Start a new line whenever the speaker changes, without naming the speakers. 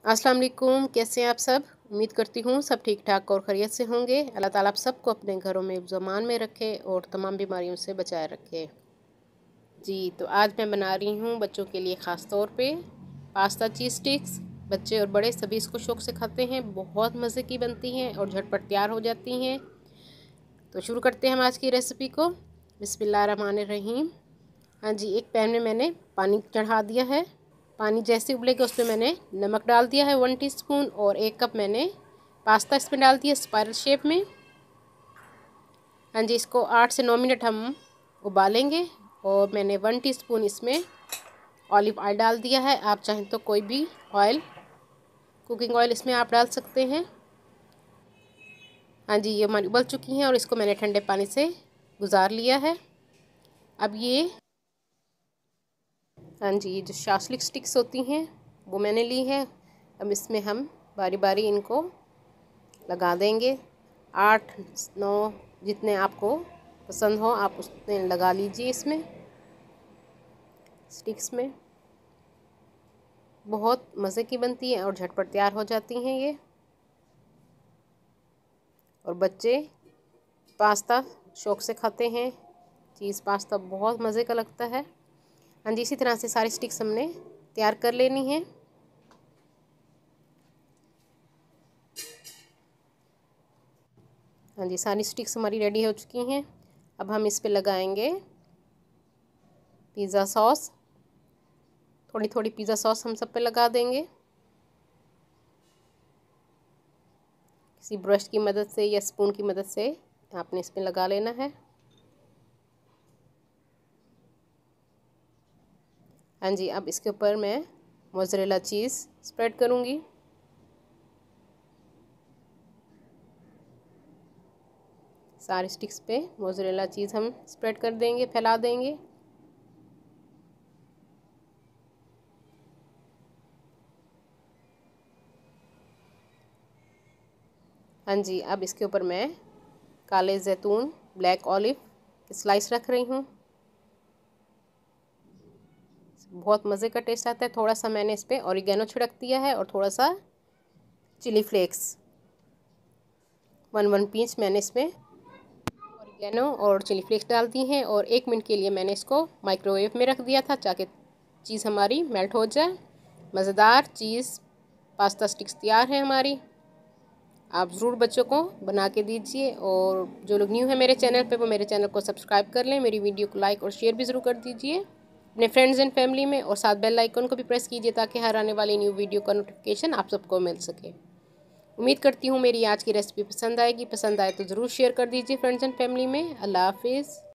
अस्सलाम वालेकुम, कैसे हैं आप सब। उम्मीद करती हूँ सब ठीक ठाक और खैरियत से होंगे। अल्लाह ताला आप सबको अपने घरों में ज़मान में रखे और तमाम बीमारियों से बचाए रखे। जी तो आज मैं बना रही हूँ बच्चों के लिए ख़ास तौर पे पास्ता चीज़ स्टिक्स। बच्चे और बड़े सभी इसको शौक़ से खाते हैं, बहुत मज़े की बनती हैं और झटपट तैयार हो जाती हैं। तो शुरू करते हैं हम आज की रेसिपी को। बिस्मिल्लाहिर्रहमानिर्रहीम। हाँ जी, एक पैन में मैंने पानी चढ़ा दिया है। पानी जैसे उबलेगा उसमें मैंने नमक डाल दिया है 1 टीस्पून और 1 कप मैंने पास्ता इसमें डाल दिया स्पाइरल शेप में। हाँ जी, इसको 8 से 9 मिनट हम उबालेंगे और मैंने 1 टीस्पून इसमें ऑलिव ऑयल डाल दिया है। आप चाहें तो कोई भी ऑयल, कुकिंग ऑयल इसमें आप डाल सकते हैं। हाँ जी, ये हमारी उबल चुकी हैं और इसको मैंने ठंडे पानी से गुजार लिया है। अब ये हाँ जी, ये जो शास्लिक स्टिक्स होती हैं वो मैंने ली है। अब इसमें हम बारी बारी इनको लगा देंगे। 8-9 जितने आपको पसंद हो आप उतने लगा लीजिए इसमें स्टिक्स में। बहुत मज़े की बनती है और झटपट तैयार हो जाती हैं ये। और बच्चे पास्ता शौक़ से खाते हैं। चीज़ पास्ता बहुत मज़े का लगता है। हाँ जी, इसी तरह से सारी स्टिक्स हमने तैयार कर लेनी है। हाँ जी, सारी स्टिक्स हमारी रेडी हो चुकी हैं। अब हम इस पे लगाएंगे पिज़्ज़ा सॉस। थोड़ी थोड़ी पिज़्ज़ा सॉस हम सब पे लगा देंगे। किसी ब्रश की मदद से या स्पून की मदद से आपने इसमें लगा लेना है। हाँ जी, अब इसके ऊपर मैं मोज़रेला चीज़ स्प्रेड करूँगी। सारे स्टिक्स पे मोज़रेला चीज़ हम स्प्रेड कर देंगे, फैला देंगे। हाँ जी, अब इसके ऊपर मैं काले जैतून, ब्लैक ऑलिव के स्लाइस रख रही हूँ। बहुत मज़े का टेस्ट आता है। थोड़ा सा मैंने इस पर ऑरिगेनो छिड़क दिया है और थोड़ा सा चिली फ्लेक्स 1 पिंच मैंने इसमें ऑरिगेनो और चिली फ्लेक्स डाल दी हैं और 1 मिनट के लिए मैंने इसको माइक्रोवेव में रख दिया था ताकि चीज़ हमारी मेल्ट हो जाए। मज़ेदार चीज़ पास्ता स्टिक्स तैयार है हमारी। आप ज़रूर बच्चों को बना के दीजिए और जो लोग न्यू है मेरे चैनल पे वो मेरे चैनल को सब्सक्राइब कर लें। मेरी वीडियो को लाइक और शेयर भी ज़रूर कर दीजिए अपने फ्रेंड्स एंड फैमिली में और साथ बेल आइकन को भी प्रेस कीजिए ताकि हर आने वाली न्यू वीडियो का नोटिफिकेशन आप सबको मिल सके। उम्मीद करती हूँ मेरी आज की रेसिपी पसंद आएगी। पसंद आए तो ज़रूर शेयर कर दीजिए फ्रेंड्स एंड फैमिली में। अल्लाह हाफिज़।